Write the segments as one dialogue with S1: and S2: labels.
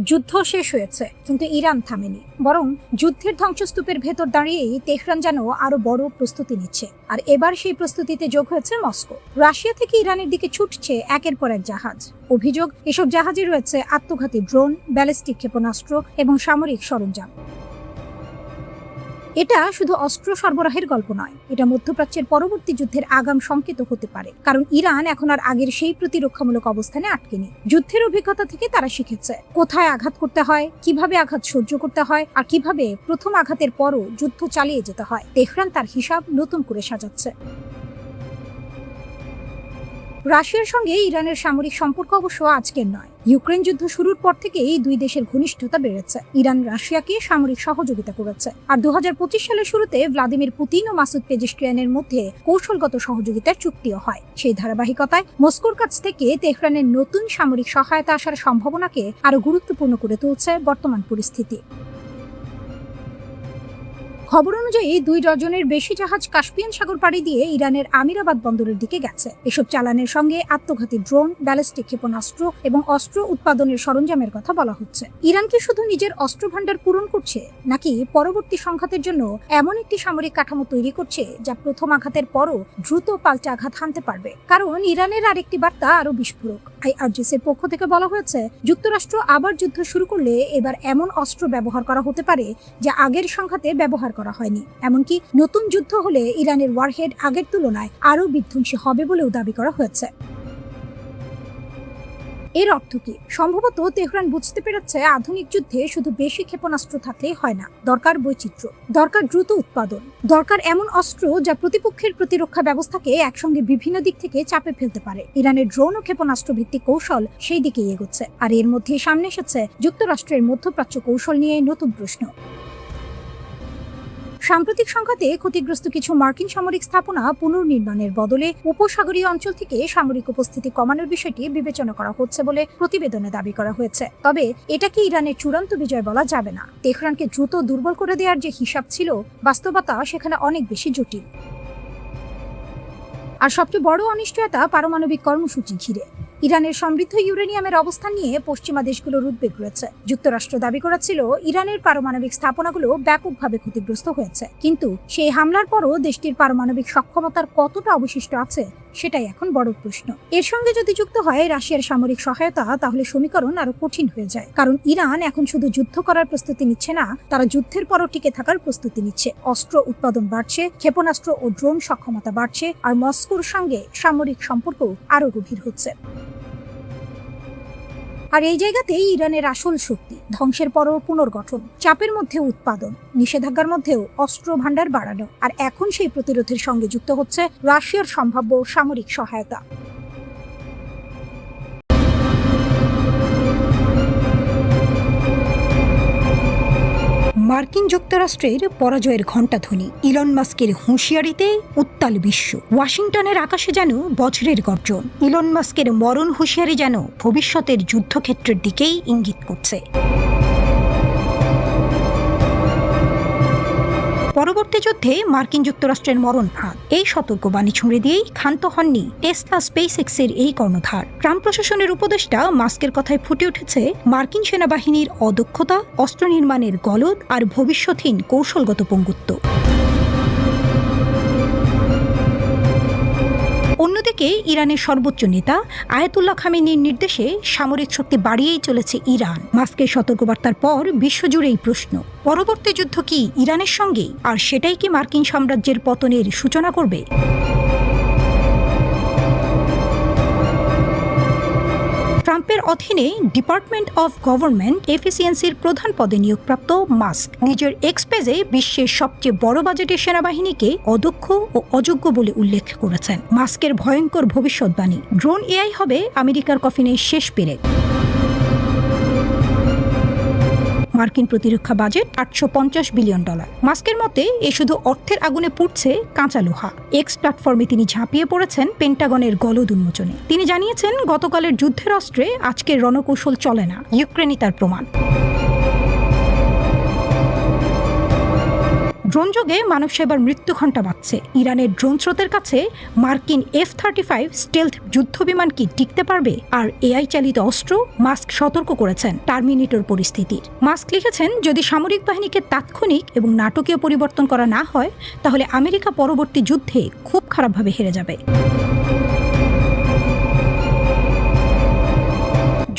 S1: যুদ্ধ শেষ হয়েছে, কিন্তু ইরান থামেনি। বরং যুদ্ধের ধ্বংসস্তূপের ভেতর দাঁড়িয়েই তেহরান যেন আরো বড় প্রস্তুতি নিচ্ছে। আর এবার সেই প্রস্তুতিতে যোগ হয়েছে মস্কো। রাশিয়া থেকে ইরানের দিকে ছুটছে একের পর এক জাহাজ। অভিযোগ, এসব জাহাজে রয়েছে আত্মঘাতী ড্রোন, ব্যালিস্টিক ক্ষেপণাস্ত্র এবং সামরিক সরঞ্জাম। এটা শুধু অস্ত্র সরবরাহের গল্প নয়, এটা মধ্যপ্রাচ্যের পরবর্তী যুদ্ধের আগাম সংকেত হতে পারে। কারণ ইরান এখন আর আগের সেই প্রতিরক্ষামূলক অবস্থানে আটকেনি। যুদ্ধের অভিজ্ঞতা থেকে তারা শিখেছে কোথায় আঘাত করতে হয়, কিভাবে আঘাত সহ্য করতে হয়, আর কিভাবে প্রথম আঘাতের পরও যুদ্ধ চালিয়ে যেতে হয়। তেহরান তার হিসাব নতুন করে সাজাচ্ছে। রাশিয়ার সঙ্গে ইরানের সামরিক সম্পর্ক অবশ্য আজকের নয়। ইউক্রেন যুদ্ধ শুরুর পর থেকেই দুই দেশের ঘনিষ্ঠতা বেড়েছে। ইরান রাশিয়াকে সামরিক সহযোগিতা করেছে। আর 2025 সালের শুরুতে ভ্লাদিমির পুতিন ও মাসুদ পেজেশকিয়ানের মধ্যে কৌশলগত সহযোগিতার চুক্তিও হয়। সেই ধারাবাহিকতায় মস্কোর কাছ থেকে তেহরানের নতুন সামরিক সহায়তা আসার সম্ভাবনাকে আরো গুরুত্বপূর্ণ করে তুলছে বর্তমান পরিস্থিতি। খবর অনুযায়ী 2 ডজনের বেশি জাহাজ কাস্পিয়ান সাগর পাড়ি দিয়ে ইরানের আমিরাবাদ বন্দরের দিকে গেছে। এসব চালানের সঙ্গে আত্মঘাতী ড্রোন, ব্যালিস্টিক ক্ষেপণাস্ত্র এবং অস্ত্র উৎপাদনের সরঞ্জামের কথা বলা হচ্ছে। ইরান কি শুধু নিজের অস্ত্র ভান্ডার পূরণ করছে, নাকি পরবর্তী সংঘাতের জন্য এমন একটি সামরিক কাঠামো তৈরি করছে যা প্রথম আঘাতের পরও দ্রুত পাল্টা আঘাত হানতে পারবে? কারণ ইরানের আরেকটি বার্তা আরো বিস্ফোরক। আইআরজিসির পক্ষ থেকে বলা হয়েছে, যুক্তরাষ্ট্র আবার যুদ্ধ শুরু করলে এবার এমন অস্ত্র ব্যবহার করা হতে পারে যা আগের সংঘাতে ব্যবহার করা হয়নি। এমনকি নতুন যুদ্ধ হলে ইরানের ওয়ারহেড আগের তুলনায় আরও বিধ্বংসী হবে বলেও দাবি করা হয়েছে। এর অর্থ কি? সম্ভবত তেহরান বুঝতে পেরেছে আধুনিক যুদ্ধে শুধু বেশি ক্ষেপণাস্ত্র থাকলেই হয় না, দরকার বৈচিত্র্য, দরকার দ্রুত উৎপাদন, দরকার এমন অস্ত্র যা প্রতিপক্ষের প্রতিরক্ষা ব্যবস্থাকে একসঙ্গে বিভিন্ন দিক থেকে চাপে ফেলতে পারে। ইরানের ড্রোন ও ক্ষেপণাস্ত্র ভিত্তিক কৌশল সেই দিকেই এগোচ্ছে। আর এর মধ্যে সামনে এসেছে যুক্তরাষ্ট্রের মধ্যপ্রাচ্য কৌশল নিয়ে নতুন প্রশ্ন। সাম্প্রতিক সংঘাতে ক্ষতিগ্রস্ত কিছু মার্কিন সামরিক স্থাপনা পুনর্নির্মাণের বদলে উপসাগরীয় অঞ্চল থেকে সামরিক উপস্থিতি কমানোর বিষয়টি বিবেচনা করা হচ্ছে বলে প্রতিবেদনে দাবি করা হয়েছে। তবে এটাকে ইরানের চূড়ান্ত বিজয় বলা যাবে না। তেহরানকে দ্রুত দুর্বল করে দেওয়ার যে হিসাব ছিল, বাস্তবতা সেখানে অনেক বেশি জটিল। আর সবচেয়ে বড় অনিশ্চয়তা পারমাণবিক কর্মসূচি ঘিরে। ইরানের সমৃদ্ধ ইউরেনিয়ামের অবস্থান নিয়ে পশ্চিমা দেশগুলোর উদ্বেগ রয়েছে। যুক্তরাষ্ট্র দাবি করেছিল ইরানের পারমাণবিক স্থাপনাগুলো ব্যাপকভাবে ক্ষতিগ্রস্ত হয়েছে, কিন্তু সেই হামলার পরও দেশটির পারমাণবিক সক্ষমতার কতটা অবশিষ্ট আছে সেটাই এখন বড় প্রশ্ন। এর সঙ্গে যদি যুক্ত হয় রাশিয়ার সামরিক সহায়তা, তাহলে সমীকরণ আরো কঠিন হয়ে যায়। কারণ ইরান এখন শুধু যুদ্ধ করার প্রস্তুতি নিচ্ছে না, তারা যুদ্ধের পরও টিকে থাকার প্রস্তুতি নিচ্ছে। অস্ত্র উৎপাদন বাড়ছে, ক্ষেপণাস্ত্র ও ড্রোন সক্ষমতা বাড়ছে, আর মস্কোর সঙ্গে সামরিক সম্পর্ক আরো গভীর হচ্ছে। আর এই জায়গাতেই ইরানের আসল শক্তি, ধ্বংসের পরও পুনর্গঠন, চাপের মধ্যে উৎপাদন, নিষেধাজ্ঞার মধ্যেও অস্ত্র ভান্ডার বাড়ানো। আর এখন সেই প্রতিরোধের সঙ্গে যুক্ত হচ্ছে রাশিয়ার সম্ভাব্য সামরিক সহায়তা। মার্কিন যুক্তরাষ্ট্রের পরাজয়ের ঘণ্টাধ্বনি, ইলন মাস্কের হুঁশিয়ারিতে উত্তাল বিশ্ব। ওয়াশিংটনের আকাশে যেন বজ্রের গর্জন। ইলন মাস্কের মরণ হুঁশিয়ারি যেন ভবিষ্যতের যুদ্ধক্ষেত্রের দিকেই ইঙ্গিত করছে। পরবর্তী যুদ্ধে মার্কিন যুক্তরাষ্ট্রের মরণ ফাঁদ, এই সতর্কবাণী ছুঁড়ে দিয়েই ক্ষান্ত হননি টেসলা স্পেসএক্সের এই কর্ণধার। ট্রাম্প প্রশাসনের উপদেষ্টা মাস্কের কথায় ফুটে উঠেছে মার্কিন সেনাবাহিনীর অদক্ষতা, অস্ত্র নির্মাণের গলদ আর ভবিষ্যৎহীন কৌশলগত পঙ্গুত্ব। অন্যদিকে ইরানের সর্বোচ্চ নেতা আয়াতুল্লাহ খামেনির নির্দেশে সামরিক শক্তি বাড়িয়েই চলেছে ইরান। মাস্কের সতর্কবার্তার পর বিশ্বজুড়েই প্রশ্ন, পরবর্তী যুদ্ধ কি ইরানের সঙ্গেই? আর সেটাই কি মার্কিন সাম্রাজ্যের পতনের সূচনা করবে? ট্রাম্পের অধীনে ডিপার্টমেন্ট অফ গভর্নমেন্ট এফিসিয়েন্সির প্রধান পদে নিয়োগপ্রাপ্ত মাস্ক নিজের এক্স পেজে বিশ্বের সবচেয়ে বড় বাজেটের সেনাবাহিনীকে অদক্ষ ও অযোগ্য বলে উল্লেখ করেছেন। মাস্কের ভয়ঙ্কর ভবিষ্যৎবাণী, ড্রোন এআই হবে আমেরিকার কফিনের শেষ পেরেক। মার্কিন প্রতিরক্ষা বাজেট $850 বিলিয়ন। মাস্কের মতে এ শুধু অর্থের আগুনে পুড়ছে কাঁচা লোহা। এক্স প্ল্যাটফর্মে তিনি ঝাঁপিয়ে পড়েছেন পেন্টাগনের গলদ উন্মোচনে। তিনি জানিয়েছেন, গতকালের যুদ্ধের অস্ত্রে আজকের রণকৌশল চলে না, ইউক্রেনই তার প্রমাণ। ড্রোন যোগে মানব সেবার মৃত্যু ঘণ্টা বাজছে। ইরানের ড্রোন স্রোতের কাছে মার্কিন F-35 স্টেলথ যুদ্ধবিমান কি টিকতে পারবে? আর AI চালিত অস্ত্র? মাস্ক সতর্ক করেছেন টার্মিনেটর পরিস্থিতির। মাস্ক লিখেছেন, যদি সামরিক বাহিনীকে তাৎক্ষণিক এবং নাটকীয় পরিবর্তন করা না হয়, তাহলে আমেরিকা পরবর্তী যুদ্ধে খুব খারাপভাবে হেরে যাবে।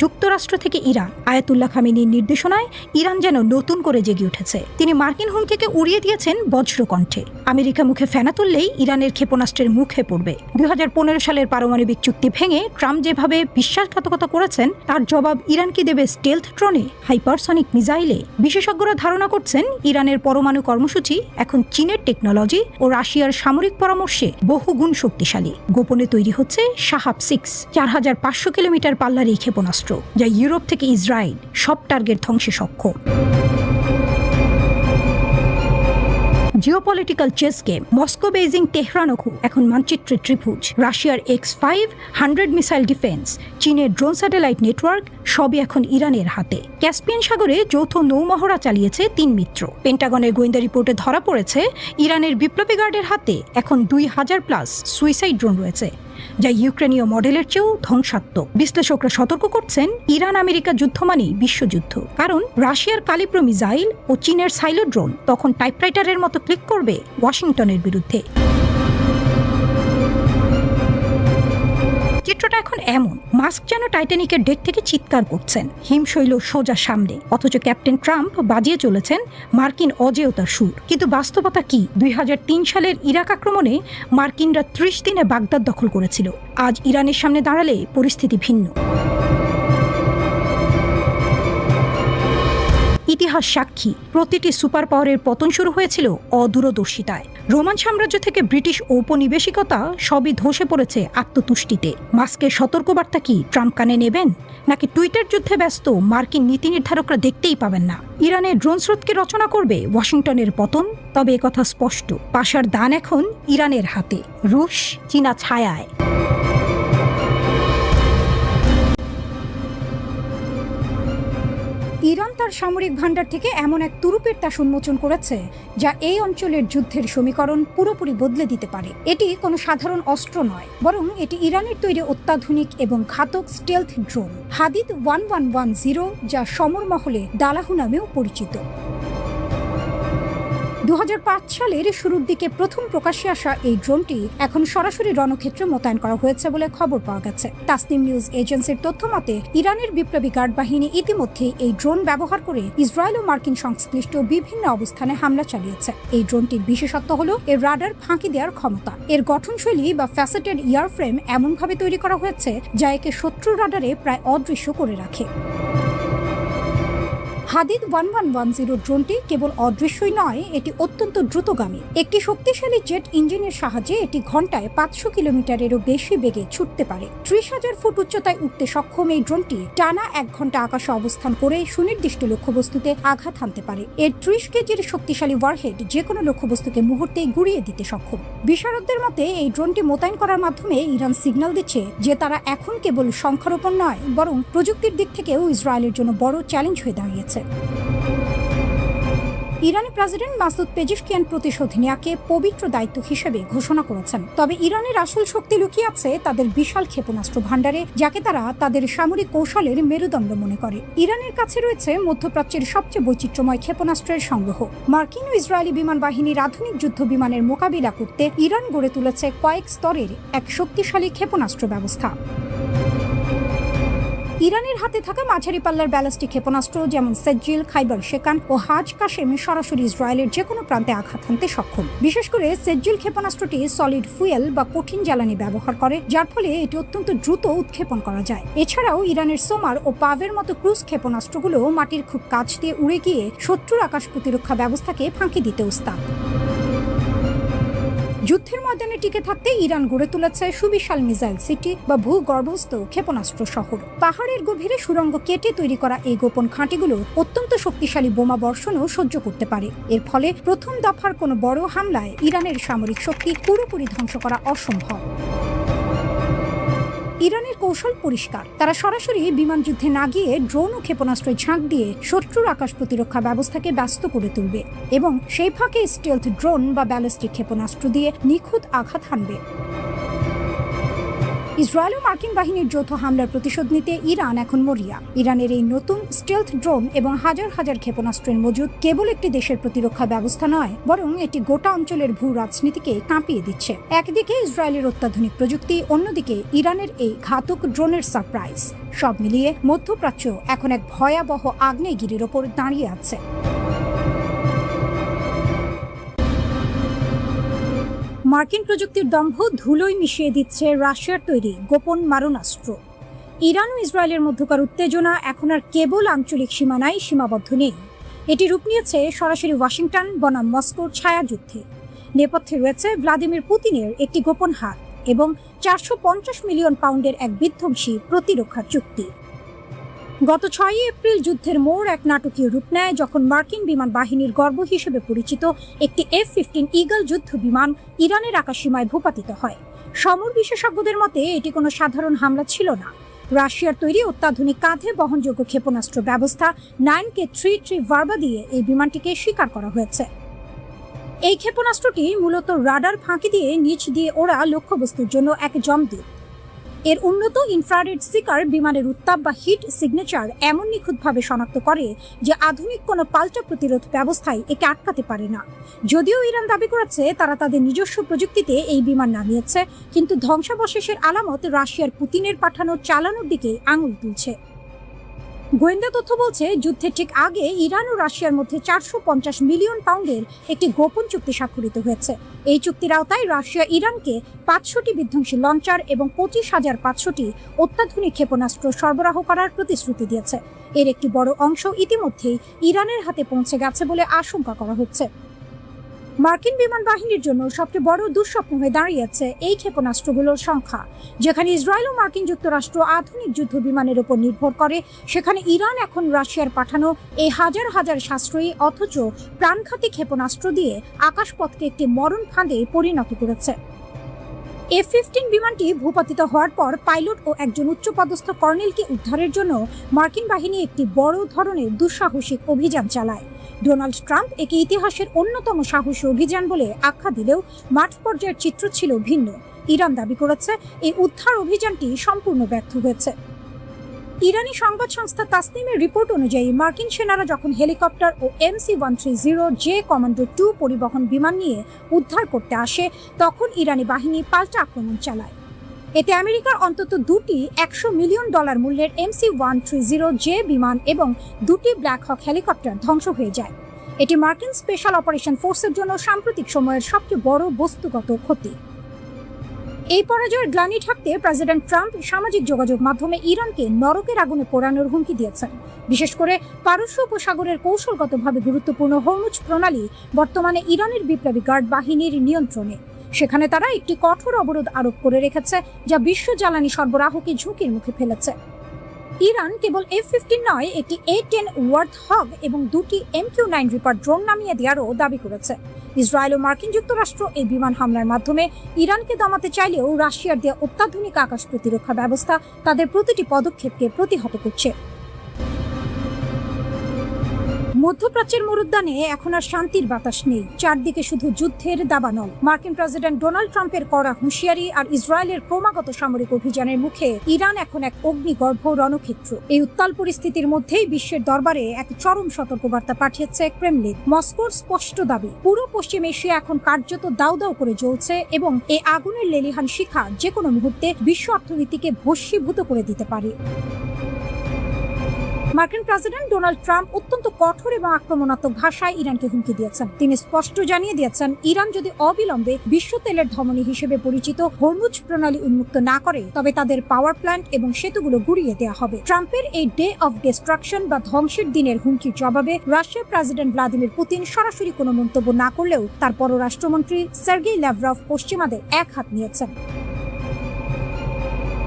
S1: যুক্তরাষ্ট্র থেকে ইরান। আয়াতুল্লাহ খামেনির নির্দেশনায় ইরান যেন নতুন করে জেগে উঠেছে। তিনি মার্কিন হুমকিকে উড়িয়ে দিয়েছেন বজ্রকণ্ঠে। আমেরিকা মুখে ফেনা তুললেই ইরানের ক্ষেপণাস্ত্রের মুখে পড়বে। 2015 সালের পারমাণবিক চুক্তি ভেঙে ট্রাম্প যেভাবে বিশ্বাসঘাতকতা করেছেন, তার জবাব ইরান কি দেবে স্টেলথ ড্রোনে, হাইপারসনিক মিসাইলে? বিশেষজ্ঞরা ধারণা করছেন, ইরানের পরমাণু কর্মসূচি এখন চীনের টেকনোলজি ও রাশিয়ার সামরিক পরামর্শে বহুগুণ শক্তিশালী। গোপনে তৈরি হচ্ছে শাহাব 6, 4500 কিলোমিটার পাল্লার এই ক্ষেপণাস্ত্র, যা ইউরোপ থেকে ইসরায়েল সব টার্গেট ধ্বংসে সক্ষম। Geopolitical chess game. Moscow, Beijing, তেহরানও এখন মানচিত্রের ত্রিভুজ। রাশিয়ার X-500 মিসাইল ডিফেন্স, চীনের ড্রোন স্যাটেলাইট নেটওয়ার্ক সবই এখন ইরানের হাতে। ক্যাসপিয়ান সাগরে যৌথ নৌমহড়া চালিয়েছে 3 মিত্র। পেন্টাগনের গোয়েন্দা রিপোর্টে ধরা পড়েছে, ইরানের বিপ্লবী গার্ডের হাতে এখন 2000+ সুইসাইড ড্রোন রয়েছে, যা ইউক্রেনীয় মডেলের চেয়েও ধ্বংসাত্মক। বিশ্লেষকরা সতর্ক করছেন, ইরান আমেরিকা যুদ্ধ মানেই বিশ্বযুদ্ধ। কারণ রাশিয়ার কালিব্রো মিসাইল ও চীনের সাইলো ড্রোন তখন টাইপরাইটারের মতো ক্লিক করবে ওয়াশিংটনের বিরুদ্ধে। চিত্রটা এখন এমন, মাস্ক যেন টাইটানিকের ডেক থেকে চিৎকার করছেন, হিমশৈল সোজা সামনে, অথচ ক্যাপ্টেন ট্রাম্প বাজিয়ে চলেছেন মার্কিন অজেয়তার সুর। কিন্তু বাস্তবতা কি? 2003 সালের ইরাক আক্রমণে মার্কিনরা 30 দিনে বাগদাদ দখল করেছিল। আজ ইরানের সামনে দাঁড়ালে পরিস্থিতি ভিন্ন। ইতিহাস সাক্ষী, প্রতিটি সুপার পাওয়ারের পতন শুরু হয়েছিল অদূরদর্শিতায়। রোমান সাম্রাজ্য থেকে ব্রিটিশ ঔপনিবেশিকতা সবই ধসে পড়েছে আত্মতুষ্টিতে। মাস্কের সতর্কবার্তা কি ট্রাম্প কানে নেবেন, নাকি টুইটার যুদ্ধে ব্যস্ত মার্কিন নীতি নির্ধারকরা দেখতেই পাবেন না? ইরানের ড্রোন স্রোতকে রচনা করবে ওয়াশিংটনের পতন। তবে একথা স্পষ্ট, পাশার দান এখন ইরানের হাতে, রুশ চীনা ছায়ায়। ইরান তার সামরিক ভান্ডার থেকে এমন এক তুরুপের তাস উন্মোচন করেছে, যা এই অঞ্চলের যুদ্ধের সমীকরণ পুরোপুরি বদলে দিতে পারে। এটি কোনো সাধারণ অস্ত্র নয়, বরং এটি ইরানের তৈরি অত্যাধুনিক এবং ঘাতক স্টেলথ ড্রোন হাদিদ 1110, যা সমর মহলে দালাহু নামেও পরিচিত। 2005 সালের শুরুর দিকে প্রথম প্রকাশ্যে আসা এই ড্রোনটি এখন সরাসরি রণক্ষেত্রে মোতায়েন করা হয়েছে বলে খবর পাওয়া গেছে। তাসনিম নিউজ এজেন্সির তথ্য মতে, ইরানের বিপ্লবী গার্ড বাহিনী ইতিমধ্যেই এই ড্রোন ব্যবহার করে ইসরায়েল ও মার্কিন সংশ্লিষ্ট বিভিন্ন অবস্থানে হামলা চালিয়েছে। এই ড্রোনটির বিশেষত্ব হলো এর রাডার ফাঁকি দেওয়ার ক্ষমতা। এর গঠনশৈলী বা ফ্যাসেটেড ইয়ারফ্রেম এমনভাবে তৈরি করা হয়েছে, যা একে শত্রু রাডারে প্রায় অদৃশ্য করে রাখে। হাদিদ 1110 ড্রোনটি কেবল অদৃশ্যই নয়, এটি অত্যন্ত দ্রুতগামী। একটি শক্তিশালী জেট ইঞ্জিনের সাহায্যে এটি ঘন্টায় 500 কিলোমিটারেরও বেশি বেগে ছুটতে পারে। 30,000 ফুট উচ্চতায় উঠতে সক্ষম এই ড্রোনটি টানা 1 ঘন্টা আকাশে অবস্থান করে সুনির্দিষ্ট লক্ষ্যবস্তুতে আঘাত হানতে পারে। এর 30 কেজির শক্তিশালী ওয়ারহেড যে কোনো লক্ষ্যবস্তুকে মুহূর্তেই গুঁড়িয়ে দিতে সক্ষম। বিশারদদের মতে, এই ড্রোনটি মোতায়েন করার মাধ্যমে ইরান সিগন্যাল দিচ্ছে যে তারা এখন কেবল সংখ্যারোপণ নয়, বরং প্রযুক্তির দিক থেকেও ইসরায়েলের জন্য বড় চ্যালেঞ্জ হয়ে দাঁড়িয়েছে। ইরানি প্রেসিডেন্ট মাসুদ পেজিশকিয়ান প্রতিশোধ নেয়াকে পবিত্র দায়িত্ব হিসেবে ঘোষণা করেছেন। তবে ইরানের আসল শক্তি লুকিয়ে আছে তাদের বিশাল ক্ষেপণাস্ত্র ভান্ডারে, যাকে তারা তাদের সামরিক কৌশলের মেরুদণ্ড মনে করে। ইরানের কাছে রয়েছে মধ্যপ্রাচ্যের সবচেয়ে বৈচিত্র্যময় ক্ষেপণাস্ত্রের সংগ্রহ। মার্কিন ও ইসরায়েলি বিমান বাহিনীর আধুনিক যুদ্ধ বিমানের মোকাবিলা করতে ইরান গড়ে তুলেছে কয়েক স্তরের এক শক্তিশালী ক্ষেপণাস্ত্র ব্যবস্থা। ইরানের হাতে থাকা মাঝারি পাল্লার ব্যালিস্টিক ক্ষেপণাস্ত্র যেমন সেজ্জিল, খাইবার শেকান ও হাজ কাশেম সরাসরি ইসরায়েলের যে কোনো প্রান্তে আঘাত হানতে সক্ষম। বিশেষ করে সেজ্জিল ক্ষেপণাস্ত্রটি সলিড ফুয়েল বা কঠিন জ্বালানি ব্যবহার করে, যার ফলে এটি অত্যন্ত দ্রুত উৎক্ষেপণ করা যায়। এছাড়াও ইরানের সোমার ও পাভের মতো ক্রুজ ক্ষেপণাস্ত্রগুলো মাটির খুব কাছ দিয়ে উড়ে গিয়ে শত্রুর আকাশ প্রতিরক্ষা ব্যবস্থাকে ফাঁকি দিতে ওস্তাদ। যুদ্ধের ময়দানে টিকে থাকতে ইরান গড়ে তুলেছে সুবিশাল মিসাইল সিটি বা ভূগর্ভস্থ ক্ষেপণাস্ত্র শহর। পাহাড়ের গভীরে সুড়ঙ্গ কেটে তৈরি করা এই গোপন ঘাঁটিগুলো অত্যন্ত শক্তিশালী বোমা বর্ষণও সহ্য করতে পারে। এর ফলে প্রথম দফার কোনো বড় হামলায় ইরানের সামরিক শক্তি পুরোপুরি ধ্বংস করা অসম্ভব। ইরানের কৌশল পরিষ্কার, তারা সরাসরি বিমান যুদ্ধে না গিয়ে ড্রোন ও ক্ষেপণাস্ত্রের ঝাঁক দিয়ে শত্রুর আকাশ প্রতিরক্ষা ব্যবস্থাকে ব্যস্ত করে তুলবে এবং সেই ফাঁকে স্টেলথ ড্রোন বা ব্যালিস্টিক ক্ষেপণাস্ত্র দিয়ে নিখুঁত আঘাত হানবে। ইসরায়েল ও মার্কিন বাহিনীর যৌথ হামলার প্রতিশোধ নিতে ইরান এখন মরিয়া। ইরানের এই নতুন স্টেলথ ড্রোন এবং হাজার হাজার ক্ষেপণাস্ত্রের মজুদ কেবল একটি দেশের প্রতিরক্ষা ব্যবস্থা নয়, বরং এটি গোটা অঞ্চলের ভূ রাজনীতিকে কাঁপিয়ে দিচ্ছে। একদিকে ইসরায়েলের অত্যাধুনিক প্রযুক্তি, অন্যদিকে ইরানের এই ঘাতক ড্রোনের সারপ্রাইজ। সব মিলিয়ে মধ্যপ্রাচ্য এখন এক ভয়াবহ আগ্নেয়গিরির ওপর দাঁড়িয়ে আছে। মার্কিন প্রযুক্তির দম্ভ ধুলোয় মিশিয়ে দিচ্ছে রাশিয়ার তৈরি গোপন মারণাস্ত্র। ইরান ও ইসরায়েলের মধ্যকার উত্তেজনা এখন আর কেবল আঞ্চলিক সীমানায় সীমাবদ্ধ নেই, এটি রূপ নিয়েছে সরাসরি ওয়াশিংটন বনাম মস্কোর ছায়াযুদ্ধে। নেপথ্যে রয়েছে ভ্লাদিমির পুতিনের একটি গোপন হাত এবং 450 মিলিয়ন পাউন্ডের এক বিধ্বংসী প্রতিরক্ষা চুক্তি। গত 6 এপ্রিল যুদ্ধের মোড় এক নাটকীয় রূপ নেয় যখন মার্কিন বিমান বাহিনীর গর্ব হিসেবে পরিচিত একটি F-15 ঈগল যুদ্ধ বিমান ইরানের আকাশসীমায় ভূপাতিত হয়। সমর বিশেষজ্ঞদের মতে এটি কোনো সাধারণ হামলা ছিল না। রাশিয়ার তৈরি অত্যাধুনিক কাঁধে বহনযোগ্য ক্ষেপণাস্ত্র ব্যবস্থা 9K-33 ভার্বা দিয়ে এই বিমানটিকে শিকার করা হয়েছে। এই ক্ষেপণাস্ত্রটি মূলত রাডার ফাঁকি দিয়ে নিচ দিয়ে ওড়া লক্ষ্যবস্তুর জন্য এক জমদূত। এর উন্নত ইনফ্রারেড সিকার বিমানের উত্তাপ বা হিট সিগনেচার এমন নিখুঁতভাবে শনাক্ত করে যে আধুনিক কোনো পাল্টা প্রতিরোধ ব্যবস্থায় একে আটকাতে পারে না। যদিও ইরান দাবি করেছে তারা তাদের নিজস্ব প্রযুক্তিতে এই বিমান নামিয়েছে, কিন্তু ধ্বংসাবশেষের আলামত রাশিয়ার পুতিনের পাঠানো চালানোর দিকে আঙুল তুলছে। গোয়েন্দা তথ্য বলছে যুদ্ধের ঠিক আগে ইরান ও রাশিয়ার মধ্যে 450 মিলিয়ন পাউন্ডের একটি গোপন চুক্তি স্বাক্ষরিত হয়েছে। এই চুক্তির আওতায় রাশিয়া ইরানকে 500টি বিধ্বংসী লঞ্চার এবং 25,500টি অত্যাধুনিক ক্ষেপণাস্ত্র সরবরাহ করার প্রতিশ্রুতি দিয়েছে। এর একটি বড় অংশ ইতিমধ্যেই ইরানের হাতে পৌঁছে গেছে বলে আশঙ্কা করা হচ্ছে। মার্কিন বিমান বাহিনীর জন্য সবচেয়ে বড় দুঃস্বপ্ন হয়ে দাঁড়িয়েছে এই ক্ষেপণাস্ত্রগুলোর সংখ্যা। যেখানে ইসরায়েল ও মার্কিন যুক্তরাষ্ট্র আধুনিক যুদ্ধ বিমানের উপর নির্ভর করে, সেখানে ইরান এখন রাশিয়ার পাঠানো এই হাজার হাজার সাশ্রয়ী অথচ প্রাণঘাতী ক্ষেপণাস্ত্র দিয়ে আকাশপথকে একটি মরণ ফাঁদে পরিণত করেছে। F-15 বিমানটি ভূপাতিত হওয়ার পর পাইলট ও একজন উচ্চপদস্থ কর্নেলকে উদ্ধারের জন্য মার্কিন বাহিনী একটি বড় ধরনের দুঃসাহসিক অভিযান চালায়। ডোনাল্ড ট্রাম্প একে ইতিহাসের অন্যতম সাহসী অভিযান বলে আখ্যা দিলেও মাঠ পর্যায়ের চিত্র ছিল ভিন্ন। ইরান দাবি করেছে এই উদ্ধার অভিযানটি সম্পূর্ণ ব্যর্থ হয়েছে। ইরানি সংবাদ সংস্থা তাসনিমের রিপোর্ট অনুযায়ী মার্কিন সেনারা যখন হেলিকপ্টার ও MC-130J কমান্ডো 2 পরিবহন বিমান নিয়ে উদ্ধার করতে আসে, তখন ইরানি বাহিনী পাল্টা আক্রমণ চালায়। এতে আমেরিকার অন্তত 2টি $100 মিলিয়ন মূল্যের MC-130J বিমান এবং 2টি ব্ল্যাক হক হেলিকপ্টার ধ্বংস হয়ে যায়। এটি মার্কিন স্পেশাল অপারেশন ফোর্সের জন্য সাম্প্রতিক সময়ের সবচেয়ে বড় বস্তুগত ক্ষতি। এই পরাজয়ের গ্লানি ঢাকতে প্রেসিডেন্ট ট্রাম্প সামাজিক যোগাযোগ মাধ্যমে ইরানকে নরকের আগুনে পোড়ানোর হুমকি দিয়েছেন। বিশেষ করে পারস্য উপসাগরের কৌশলগতভাবে গুরুত্বপূর্ণ হরমুজ প্রণালী বর্তমানে ইরানের বিপ্লবী গার্ড বাহিনীর নিয়ন্ত্রণে। সেখানে তারা একটি কঠোর অবরোধ আরোপ করে রেখেছে, যা বিশ্ব জ্বালানি সরবরাহকে ঝুঁকির মুখে ফেলেছে। ইরান কেবল F-15 নয়, একটি A-10 ওয়ার্থহগ এবং 2টি MQ-9 রিপার ড্রোন নামিয়ে দেওয়ারও দাবি করেছে। ইসরায়েল ও মার্কিন যুক্তরাষ্ট্র এই বিমান হামলার মাধ্যমে ইরানকে দমাতে চাইলেও রাশিয়ার দেওয়া অত্যাধুনিক আকাশ প্রতিরক্ষা ব্যবস্থা তাদের প্রতিটি পদক্ষেপকে প্রতিহত করছে। মধ্যপ্রাচ্যের মরুদ্যানে এখন আর শান্তির বাতাস নেই, চারদিকে শুধু যুদ্ধের দাবানল। মার্কিন প্রেসিডেন্ট ডোনাল্ড ট্রাম্পের কড়া হুঁশিয়ারি আর ইসরায়েলের ক্রমাগত সামরিক অভিযানের মুখে ইরান এখন এক অগ্নিগর্ভ রণক্ষেত্র। এই উত্তাল পরিস্থিতির মধ্যেই বিশ্বের দরবারে এক চরম সতর্কবার্তা পাঠিয়েছে ক্রেমলিন। মস্কোর স্পষ্ট দাবি, পুরো পশ্চিম এশিয়া এখন কার্যত দাউ দাউ করে জ্বলছে এবং এই আগুনের লেলিহান শিখা যে কোনো মুহূর্তে বিশ্ব অর্থনীতিকে ভস্মীভূত করে দিতে পারে। মার্কিন প্রেসিডেন্ট ডোনাল্ড ট্রাম্প অত্যন্ত কঠোর এবং আক্রমণাত্মক ভাষায় ইরানকে হুমকি দিয়েছেন। তিনি স্পষ্ট জানিয়ে দিয়েছেন, ইরান যদি অবিলম্বে বিশ্ব তেলের ধমনী হিসেবে পরিচিত হরমুজ প্রণালী উন্মুক্ত না করে, তবে তাদের পাওয়ার প্ল্যান্ট এবং সেতুগুলো গুঁড়িয়ে দেওয়া হবে। ট্রাম্পের এই ডে অফ ডিস্ট্রাকশন বা ধ্বংসের দিনের হুমকির জবাবে রাশিয়ার প্রেসিডেন্ট ভ্লাদিমির পুতিন সরাসরি কোনো মন্তব্য না করলেও তার পররাষ্ট্রমন্ত্রী সার্গেই ল্যাভরভ পশ্চিমাদের এক হাত নিয়েছেন।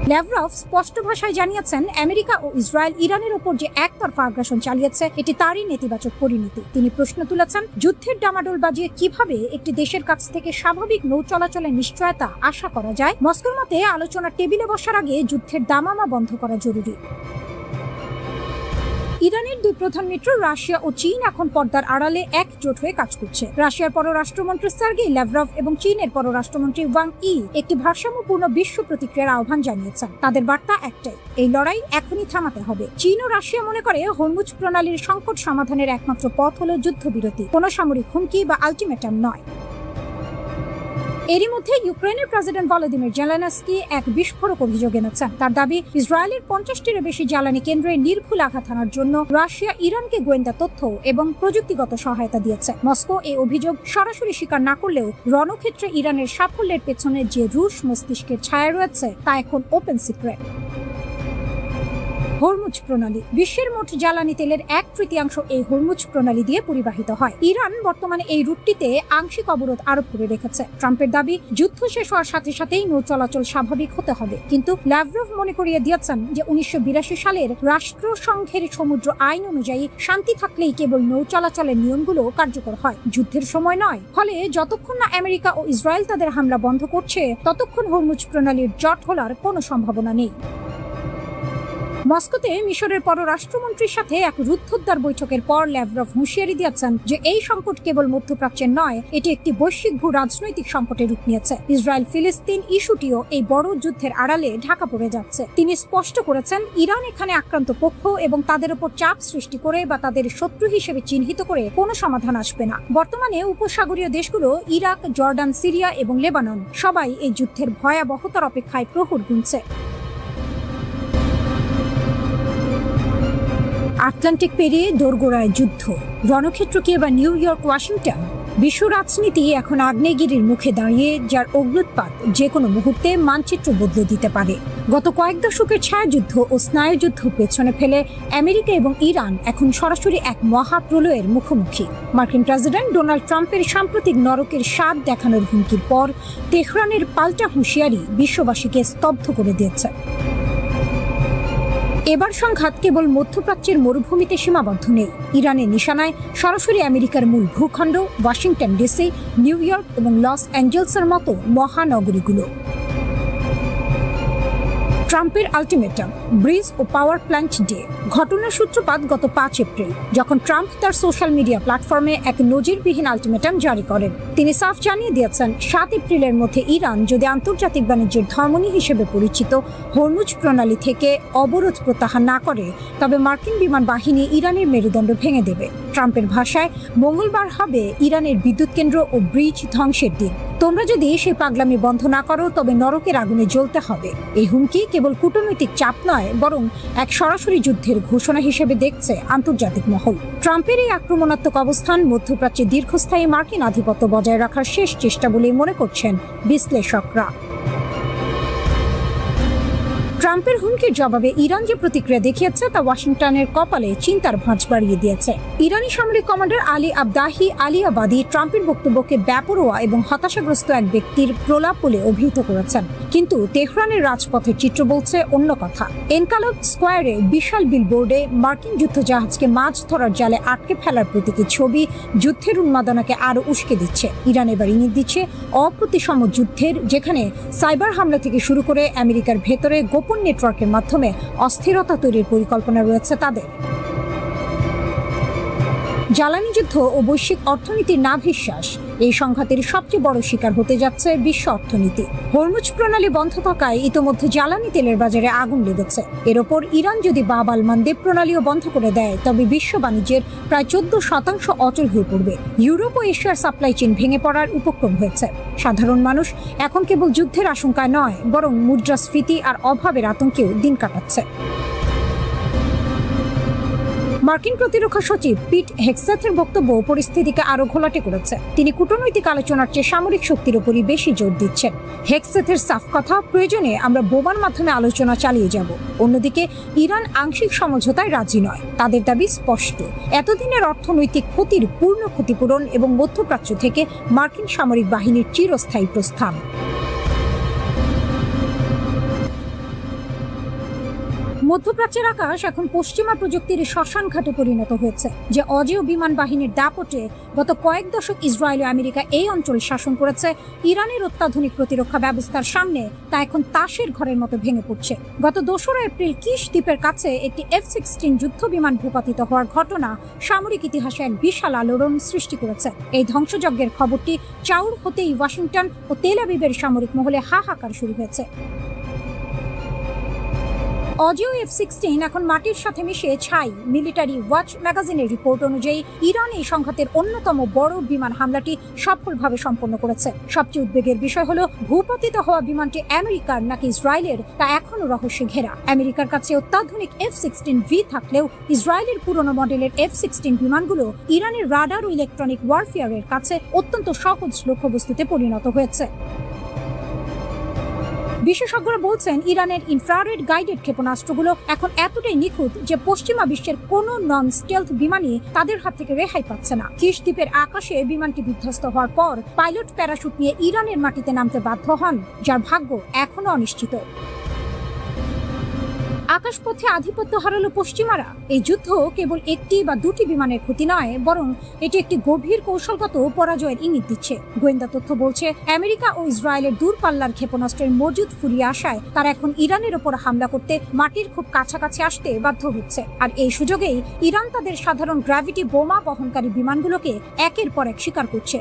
S1: ল্যাভরভ স্পষ্ট ভাষায় জানিয়েছেন, আমেরিকা ও ইসরায়েল ইরানের ওপর যে একতরফা আগ্রাসন চালিয়েছে এটি তারই নেতিবাচক পরিণতি। তিনি প্রশ্ন তুলেছেন, যুদ্ধের ডামাডোল বাজিয়ে কিভাবে একটি দেশের কাছ থেকে স্বাভাবিক নৌ চলাচলের নিশ্চয়তা আশা করা যায়। মস্কোর মতে আলোচনার টেবিলে বসার আগে যুদ্ধের দামামা বন্ধ করা জরুরি। ইরানের দুই প্রধান মিত্র রাশিয়া ও চীন এখন পর্দার আড়ালে একজোট হয়ে কাজ করছে। রাশিয়ার পররাষ্ট্রমন্ত্রী সার্গেই ল্যাভরভ এবং চীনের পররাষ্ট্রমন্ত্রী ওয়াং ই একটি ভারসাম্যপূর্ণ বিশ্ব প্রতিক্রিয়ার আহ্বান জানিয়েছেন। তাদের বার্তা একটাই, এই লড়াই এখনই থামাতে হবে। চীন ও রাশিয়া মনে করে হরমুজ প্রণালীর সংকট সমাধানের একমাত্র পথ হল যুদ্ধবিরতি, কোনো সামরিক হুমকি বা আলটিমেটাম নয়। এরই মধ্যে ইউক্রেনের প্রেসিডেন্ট ভলোদিমির জেলেনস্কি এক বিস্ফোরক অভিযোগ এনেছেন। তার দাবি, ইসরায়েলের 50টিরও বেশি জ্বালানি কেন্দ্রে নির্ভুল আঘাত হানার জন্য রাশিয়া ইরানকে গোয়েন্দা তথ্য এবং প্রযুক্তিগত সহায়তা দিয়েছে। মস্কো এই অভিযোগ সরাসরি স্বীকার না করলেও রণক্ষেত্রে ইরানের সাফল্যের পেছনে যে রুশ মস্তিষ্কের ছায়া রয়েছে তা এখন ওপেন সিক্রেট। হরমুজ প্রণালী বিশ্বের মোট জ্বালানি তেলের 1/3 এই হরমুজ প্রণালী দিয়ে পরিবাহিত হয়। ইরান বর্তমানে এই রুটটিতে আংশিক অবরোধ আরোপ করে রেখেছে। ট্রাম্পের দাবি, যুদ্ধ শেষ হওয়ার সাথে সাথেই নৌ চলাচল স্বাভাবিক হতে হবে। কিন্তু ল্যাভরভ মনে করিয়ে দিয়েছেন যে 1982 সালের রাষ্ট্রসংঘের সমুদ্র আইন অনুযায়ী শান্তি থাকলেই কেবল নৌ চলাচলের নিয়মগুলো কার্যকর হয়, যুদ্ধের সময় নয়। ফলে যতক্ষণ না আমেরিকা ও ইসরায়েল তাদের হামলা বন্ধ করছে ততক্ষণ হরমুজ প্রণালীর জট খোলার কোনো সম্ভাবনা নেই। মস্কোতে মিশরের পররাষ্ট্রমন্ত্রীর সাথে এক রুদ্ধদ্বার বৈঠকের পর ল্যাভরভ হুঁশিয়ারি দিয়েছেন যে এই সংকট কেবল মধ্যপ্রাচ্যের নয়, এটি একটি বৈশ্বিক ভূ রাজনৈতিক সংকটে রূপ নিয়েছে। ইসরায়েল ফিলিস্তিন ইস্যুটিও এই বড় যুদ্ধের আড়ালে ঢাকা পড়ে যাচ্ছে। তিনি স্পষ্ট করেছেন, ইরান এখানে আক্রান্ত পক্ষ এবং তাদের উপর চাপ সৃষ্টি করে বা তাদের শত্রু হিসেবে চিহ্নিত করে কোনো সমাধান আসবে না। বর্তমানে উপসাগরীয় দেশগুলো ইরাক, জর্ডান, সিরিয়া এবং লেবানন সবাই এই যুদ্ধের ভয়াবহতার অপেক্ষায় প্রহর গুনছে। আটলান্টিক পেরিয়ে দোরগোড়ায় যুদ্ধ, রণক্ষেত্র কি এবার নিউ ইয়র্ক, ওয়াশিংটন? বিশ্ব রাজনীতি এখন আগ্নেয়গিরির মুখে দাঁড়িয়ে, যার অগ্ন্যুৎপাত যে কোনো মুহূর্তে মানচিত্র বদলে দিতে পারে। গত কয়েক দশকের ছায়াযুদ্ধ ও স্নায়ুযুদ্ধ পেছনে ফেলে আমেরিকা এবং ইরান এখন সরাসরি এক মহাপ্রলয়ের মুখোমুখি। মার্কিন প্রেসিডেন্ট ডোনাল্ড ট্রাম্পের সাম্প্রতিক নরকের স্বাদ দেখানোর হুমকির পর তেহরানের পাল্টা হুঁশিয়ারি বিশ্ববাসীকে স্তব্ধ করে দিয়েছে। এবার সংঘাত কেবল মধ্যপ্রাচ্যের মরুভূমিতে সীমাবদ্ধ নেই। ইরানের নিশানায় সরাসরি আমেরিকার মূল ভূখণ্ড, ওয়াশিংটন ডিসি, নিউ ইয়র্ক এবং লস অ্যাঞ্জেলসের মতো মহানগরীগুলো। ট্রাম্পের আলটিমেটাম, ব্রিজ ও পাওয়ার প্ল্যান্ট ডে। ঘটনার সূত্রপাত গত 5 এপ্রিল, যখন ট্রাম্প তার সোশ্যাল মিডিয়া প্ল্যাটফর্মে এক নজিরবিহীন আলটিমেটাম জারি করেন। তিনি সাফ জানিয়ে দিয়েছেন, 7 এপ্রিলের মধ্যে ইরান যদি আন্তর্জাতিক বাণিজ্যের ধমনী হিসেবে পরিচিত হরমুজ প্রণালী থেকে অবরোধ প্রত্যাহার না করে, তবে মার্কিন বিমান বাহিনী ইরানের মেরুদণ্ড ভেঙে দেবে। ট্রাম্পের ভাষায়, মঙ্গলবার হবে ইরানের বিদ্যুৎ কেন্দ্র ও ব্রিজ ধ্বংসের দিন। তোমরা যদি সেই পাগলামি বন্ধ না করো তবে নরকের আগুনে জ্বলতে হবে। এই হুমকি কেবল কূটনৈতিক চাপ নয়, বরং এক সরাসরি যুদ্ধের ঘোষণা হিসেবে দেখছে আন্তর্জাতিক মহল। ট্রাম্পের এই আক্রমণাত্মক অবস্থান মধ্যপ্রাচ্যে দীর্ঘস্থায়ী মার্কিন আধিপত্য বজায় রাখার শেষ চেষ্টা বলেই মনে করছেন বিশ্লেষকরা। ট্রাম্পের হুমকির জবাবে ইরান যে প্রতিক্রিয়া দেখিয়েছে তা ওয়াশিংটনের কপালে চিন্তার ভাঁজ বাড়িয়ে দিয়েছে। ইরানি সামরিক কমান্ডার আলী আবদাহি আলিয়াবাদী ট্রাম্পের বক্তব্যকে বেপরোয়া এবং হতাশাগ্রস্ত এক ব্যক্তির প্রলাপ বলে অভিহিত করেছেন। কিন্তু তেহরানের রাজপথের চিত্র বলছে অন্য কথা। এনকালাব স্কোয়ারে বিশাল বিলবোর্ডে মার্কিন যুদ্ধজাহাজকে মাছ ধরার জালে আটকে ফেলার প্রতীকী ছবি যুদ্ধের উন্মাদনাকে আরো উস্কে দিচ্ছে। ইরান এবার ইঙ্গিত দিচ্ছে অপ্রতিসম যুদ্ধের, যেখানে সাইবার হামলা থেকে শুরু করে আমেরিকার ভেতরে গোপন নেটওয়ার্কের মাধ্যমে অস্থিরতা তৈরির পরিকল্পনা রয়েছে তাদের। জ্বালানি যুদ্ধ ও বৈশ্বিক অর্থনীতির নাভিশ্বাস, এই সংঘাতের সবচেয়ে বড় শিকার হতে যাচ্ছে বিশ্ব অর্থনীতি। হরমুজ প্রণালী বন্ধ থাকায় ইতোমধ্যে জ্বালানি তেলের বাজারে আগুন লেগেছে। এর ওপর ইরান যদি বাব আল মানদেব প্রণালীও বন্ধ করে দেয়, তবে বিশ্ব বাণিজ্যের প্রায় 14% অচল হয়ে পড়বে। ইউরোপ ও এশিয়ার সাপ্লাই চেইন ভেঙে পড়ার উপক্রম হয়েছে। সাধারণ মানুষ এখন কেবল যুদ্ধের আশঙ্কায় নয়, বরং মুদ্রাস্ফীতি আর অভাবের আতঙ্কেও দিন কাটাচ্ছে। মার্কিন প্রতিরক্ষা সচিব পিট হেগসেথের বক্তব্য পরিস্থিতিকে আরো ঘোলাটে করেছে। তিনি কূটনৈতিক আলোচনার চেয়ে সামরিক শক্তির উপরই বেশি জোর দিচ্ছেন। হেগসেথের সাফ কথা, প্রয়োজনে আমরা বোমার মাধ্যমে আলোচনা চালিয়ে যাব। অন্যদিকে ইরান আংশিক সমঝোতায় রাজি নয়। তাদের দাবি স্পষ্ট, এতদিনের অর্থনৈতিক ক্ষতির পূর্ণ ক্ষতিপূরণ এবং মধ্যপ্রাচ্য থেকে মার্কিন সামরিক বাহিনীর চিরস্থায়ী প্রস্থান। মধ্যপ্রাচ্যের আকাশ এখন পশ্চিমা প্রযুক্তির শ্মশান ঘাটে পরিণত হয়েছে। যে অজেয় বিমান বাহিনীর দাপটে গত কয়েক দশক ইসরায়েল ও আমেরিকা এই অঞ্চল শাসন করেছে, ইরানের অত্যাধুনিক প্রতিরক্ষা ব্যবস্থার সামনে তা এখন তাসের ঘরের মতো ভেঙে পড়ছে। গত 2 এপ্রিল কিশ দ্বীপের কাছে একটি F-16 যুদ্ধ বিমান ভূপাতিত হওয়ার ঘটনা সামরিক ইতিহাসে এক বিশাল আলোড়ন সৃষ্টি করেছে। এই ধ্বংসযজ্ঞের খবরটি চাউর হতেই ওয়াশিংটন ও তেল আবিবের সামরিক মহলে হাহাকার শুরু হয়েছে। অজেয় F-16 এখন মাটির সাথে মিশে ছাই। মিলিটারি ওয়াচ ম্যাগাজিনের রিপোর্ট অনুযায়ী ইরান এই সংঘাতের অন্যতম বড় বিমান হামলাটি সফলভাবে সম্পন্ন করেছে। সবচেয়ে উদ্বেগের বিষয় হলো ভূপাতিত হওয়া বিমানটি আমেরিকার নাকি ইসরায়েলের তা এখনো রহস্যে ঘেরা। আমেরিকার কাছে অত্যাধুনিক F-16V থাকলেও ইসরায়েলের পুরনো মডেলের F-16 বিমানগুলো ইরানের রাডার ও ইলেকট্রনিক ওয়ারফেয়ারের কাছে অত্যন্ত সহজ লক্ষ্যবস্তুতে পরিণত হয়েছে। বিশেষজ্ঞরা বলছেন, ইরানের ইনফ্রারেড গাইডেড ক্ষেপণাস্ত্রগুলো এখন এতটাই নিখুঁত যে পশ্চিমা বিশ্বের কোনো নন স্টেলথ বিমানই তাদের হাত থেকে রেহাই পাচ্ছে না। কিশ দ্বীপের আকাশে বিমানটি বিধ্বস্ত হওয়ার পর পাইলট প্যারাশুট নিয়ে ইরানের মাটিতে নামতে বাধ্য হন, যার ভাগ্য এখনো অনিশ্চিত। আকাশপথে আধিপত্য হারালো পশ্চিমারা। এই যুদ্ধ কেবল একটি বা দুটি বিমানের ক্ষতি নয়, বরং এটি একটি গভীর কৌশলগত পরাজয়ের ইঙ্গিত দিচ্ছে। গোয়েন্দা তথ্য বলছে, আমেরিকা ও ইসরায়েলের দূরপাল্লার ক্ষেপণাস্ত্রের মজুদ ফুরিয়ে আসায় তারা এখন ইরানের ওপর হামলা করতে মাটির খুব কাছাকাছি আসতে বাধ্য হচ্ছে। আর এই সুযোগেই ইরান তাদের সাধারণ গ্র্যাভিটি বোমা বহনকারী বিমানগুলোকে একের পর এক শিকার করছে।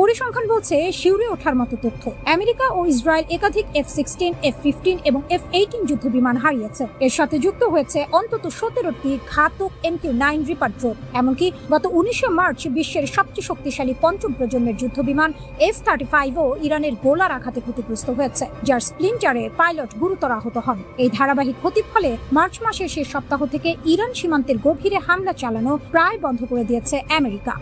S1: পরিসংখ্যান বলছে, শিউরে ওঠার মতো তথ্য, আমেরিকা ও ইসরায়েল একাধিক F-16, F-15 এবং F-18 যুদ্ধ বিমান হারিয়েছে। এর সাথে যুক্ত হয়েছে অন্তত 17টি ঘাতক MQ-9 রিপার ড্রোন। এমনকি গত 19 মার্চ বিশ্বের সবচেয়ে শক্তিশালী পঞ্চম প্রজন্মের যুদ্ধ বিমান F-35ও ইরানের গোলার আঘাতে ক্ষতিগ্রস্ত হয়েছে, যার স্প্লিন্টারে পাইলট গুরুতর আহত হন। এই ধারাবাহিক ক্ষতির ফলে মার্চ মাসের শেষ সপ্তাহ থেকে ইরান সীমান্তের গভীরে হামলা চালানো প্রায় বন্ধ করে দিয়েছে আমেরিকা।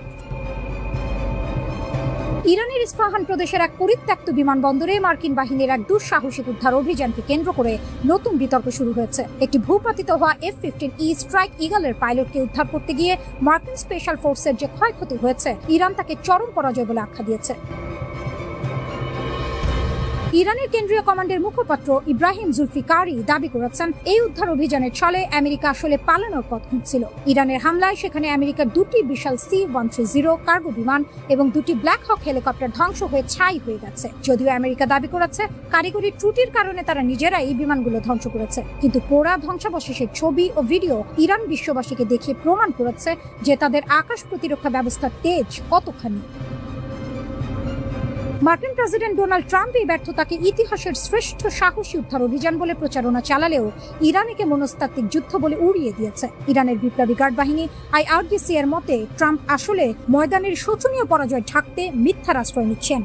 S1: ইরানের ইস্পাহান প্রদেশের এক পরিত্যক্ত বিমানবন্দরে মার্কিন বাহিনীর এক দুঃসাহসিক উদ্ধার অভিযানকে কেন্দ্র করে নতুন বিতর্ক শুরু হয়েছে। একটি ভূপাতিত হওয়া F-15E স্ট্রাইক ইগলের পাইলটকে উদ্ধার করতে গিয়ে মার্কিন স্পেশাল ফোর্সের যে ক্ষয়ক্ষতি হয়েছে, ইরান তাকে চরম পরাজয় বলে আখ্যা দিয়েছে। ইরানের কেন্দ্রীয় কমান্ডের মুখপাত্র ইব্রাহিম জুলফিকারি দাবি করেছেন, এই উদ্ধার অভিযানের ছলে আমেরিকা আসলে পালানোর পথ খুঁজছিল। ইরানের হামলায় সেখানে আমেরিকার 2টি বিশাল C-130 কার্গো বিমান এবং 2টি ব্ল্যাক হক হেলিকপ্টার ধ্বংস হয়ে ছাই হয়ে গেছে। যদিও আমেরিকা দাবি করেছে কারিগরি ত্রুটির কারণে তারা নিজেরাই এই বিমানগুলো ধ্বংস করেছে, কিন্তু পোড়া ধ্বংসাবশেষের ছবি ও ভিডিও ইরান বিশ্ববাসীকে দেখিয়ে প্রমাণ করেছে যে তাদের আকাশ প্রতিরক্ষা ব্যবস্থার তেজ কতখানি। মার্কিন প্রেসিডেন্ট ডোনাল্ড ট্রাম্প এই ব্যর্থতাকে ইতিহাসের শ্রেষ্ঠ সাহসী উদ্ধার অভিযান বলে প্রচারণা চালালেও ইরানকে মনস্তাত্ত্বিক যুদ্ধ বলে উড়িয়ে দিয়েছে। ইরানের বিপ্লবী গার্ড বাহিনী IRGC এর মতে, ট্রাম্প আসলে ময়দানের শোচনীয় পরাজয় ঢাকতে মিথ্যার আশ্রয় নিচ্ছেন।